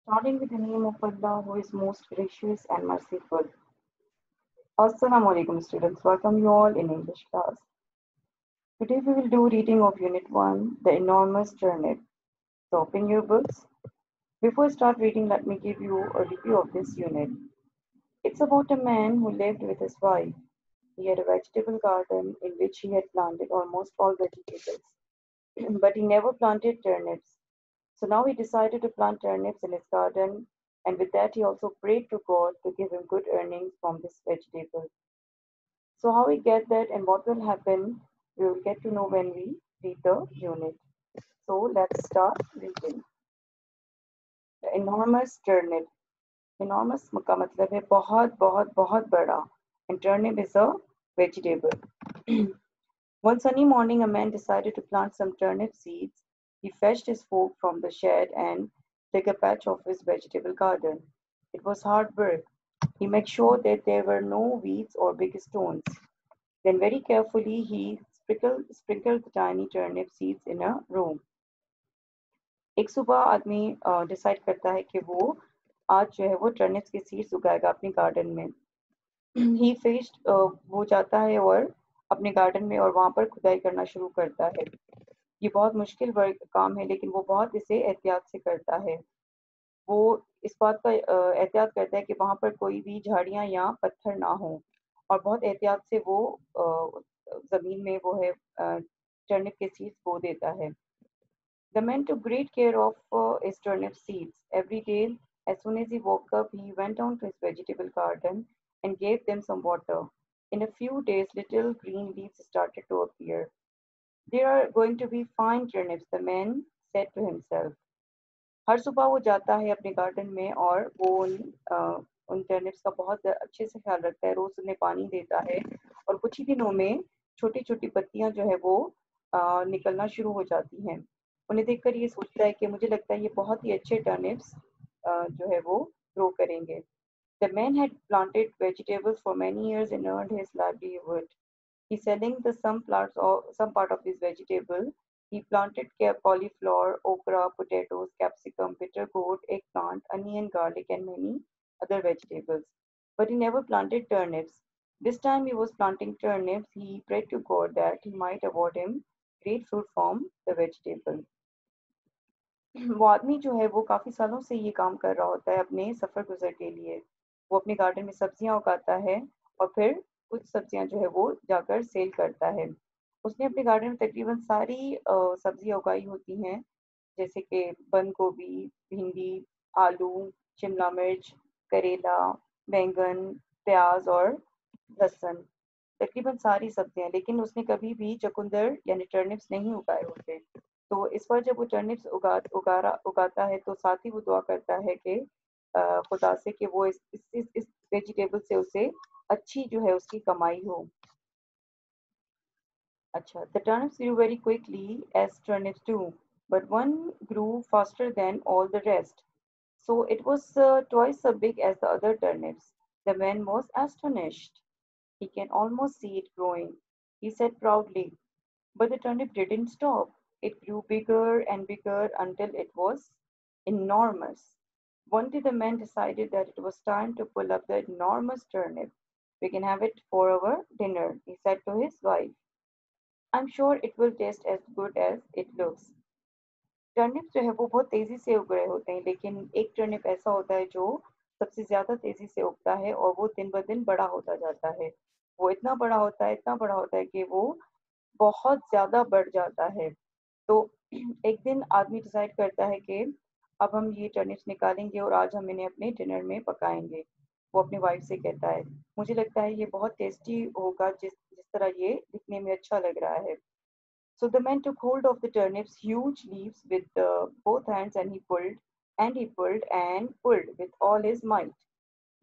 Starting with the name of Allah, who is most gracious and merciful. Assalamu alaikum students, welcome you all in English class. Today we will do reading of Unit 1, The Enormous Turnip. So open your books. Before I start reading, let me give you a review of this unit. It's about a man who lived with his wife. He had a vegetable garden in which he had planted almost all vegetables, but he never planted turnips. So now he decided to plant turnips in his garden, and with that he also prayed to God to give him good earnings from this vegetable. So how we get that and what will happen, we will get to know when we read the unit. So let's start reading. The enormous turnip. Enormous का मतलब है बहुत बहुत बहुत बड़ा. And turnip is a vegetable. One sunny morning, a man decided to plant some turnip seeds. He fetched his fork from the shed and dug a patch of his vegetable garden. It was hard work. He made sure that there were no weeds or big stones. Then, very carefully, he sprinkled the tiny turnip seeds in a row. एक सुबह आदमी decide करता है कि वो आज जो है वो टर्निप्स के सीड्स उगाएगा अपने गार्डन में. ही फिश्ड वो जाता है और अपने गार्डन में और वहां पर खुदाई करना शुरू करता है. ये बहुत मुश्किल वर्क काम है लेकिन वो बहुत इसे एहतियात से करता है. वो इस बात का एहतियात करता है कि वहां पर कोई भी झाड़ियां या पत्थर ना हो और बहुत एहतियात से वो जमीन में वो है टर्निप के सीड्स बो देता है. The man took great care of his turnip seeds. Every day, as soon as he woke up, he went down to his vegetable garden and gave them some water. In a few days, little green leaves started to appear. There are going to be fine turnips, the man said to himself. हर सुबह वो जाता है अपने garden में और वो उन turnips का बहुत अच्छे से ख्याल रखता है. रोज उन्हें पानी देता है और कुछ ही दिनों में छोटी छोटी पत्तियां जो है वो निकलना शुरू हो जाती हैं. उन्हें देखकर ये सोचता है कि मुझे लगता है ये बहुत ही अच्छे टर्निप्स जो है वो ग्रो करेंगे. The man had planted vegetables for many years and earned his livelihood. He's selling the some part of his vegetable. He planted cauliflower, okra, potatoes, capsicum, bitter gourd, eggplant, onion, garlic, and many other vegetables. But he never planted turnips. This time he was planting turnips. He prayed to God that he might award him great fruit from the vegetable. वो आदमी जो है वो काफ़ी सालों से ये काम कर रहा होता है अपने सफ़र गुज़र के लिए. वो अपने गार्डन में सब्जियां उगाता है और फिर कुछ सब्जियां जो है वो जाकर सेल करता है. उसने अपने गार्डन में तकरीबन सारी सब्जियां उगाई होती हैं जैसे कि बंद गोभी, भिंडी, आलू, शिमला मिर्च, करेला, बैंगन, प्याज और लहसुन. तकरीबन सारी सब्जियां, लेकिन उसने कभी भी चुकंदर यानी टर्निप्स नहीं उगाए होते. तो इस बार जब वो टर्निप्स उगाता है तो साथ ही वो दुआ करता है कि खुदा से कि वो इस वेजिटेबल से उसे अच्छी जो है उसकी कमाई हो. अच्छा, the turnips grew very quickly as turnips do, but one grew faster than all the rest. So it was twice as big as the other turnips. The man was astonished. He can almost see it growing, he said proudly. But the turnip didn't stop. It grew bigger and bigger until it was enormous. One day the man decided that it was time to pull up the enormous turnip. We can have it for our dinner, he said to his wife. I'm sure it will taste as good as it looks. Turnip जो है वो बहुत तेजी से उग रहे होते हैं लेकिन एक टर्निप ऐसा होता है जो सबसे ज्यादा तेजी से उगता है और वो दिन ब दिन बड़ा होता जाता है. वो इतना बड़ा होता है कि वो बहुत ज्यादा बढ़ जाता है. तो एक दिन आदमी डिसाइड करता है कि अब हम ये टर्निप्स निकालेंगे और आज हम इन्हें अपने डिनर में पकाएंगे. वो अपनी वाइफ से कहता है मुझे लगता है ये बहुत टेस्टी होगा जिस जिस तरह ये दिखने में अच्छा लग रहा है. So the man took hold of the turnip's huge leaves with both hands and he pulled and he pulled and pulled with all his might.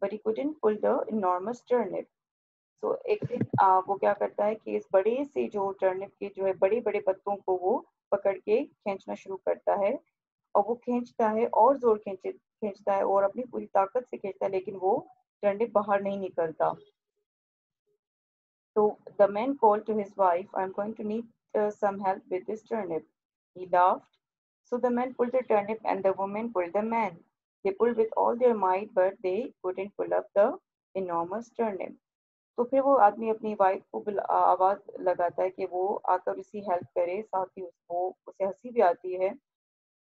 But he couldn't pull the enormous turnip. So एक दिन वो क्या करता है कि इस बड़े से जो टर्निप के जो है बड़े बड़े पत्तों को वो पकड़ के खींचना शुरू करता है और वो खींचता है और खींचता है और अपनी पूरी ताकत से खींचता है लेकिन वो टर्निप बाहर नहीं निकलता. So the man called to his wife, I'm going to need some help with this turnip. He laughed. So the man pulled the turnip and the woman pulled the man. They pulled with all their might, but they couldn't pull up the enormous turnip. तो फिर वो आदमी अपनी wife को आवाज लगाता है कि वो आकर उसकी हेल्प करे, साथ ही उसको उसे हंसी भी आती है।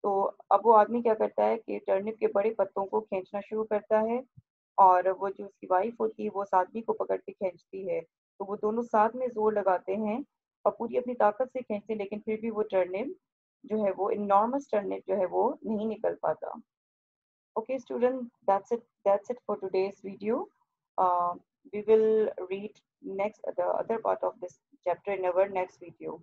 तो अब वो आदमी क्या करता है कि टर्निप के बड़े पत्तों को खींचना शुरू करता है और वो जो उसकी वाइफ होती है वो उस आदमी को पकड़ के खींचती है। तो वो दोनों साथ में जोर लगाते हैं और पूरी अपनी ताकत से खींचते हैं, लेकिन फिर भी वो टर्निप जो है वो इनॉर्मस टर्निप जो है वो नहीं निकल पाता। Okay, student, that's it for today's video. Uh, we will read next the other part of this chapter in our next video,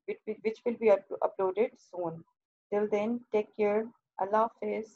which will be uploaded soon. Till then, take care. Allah Hafiz.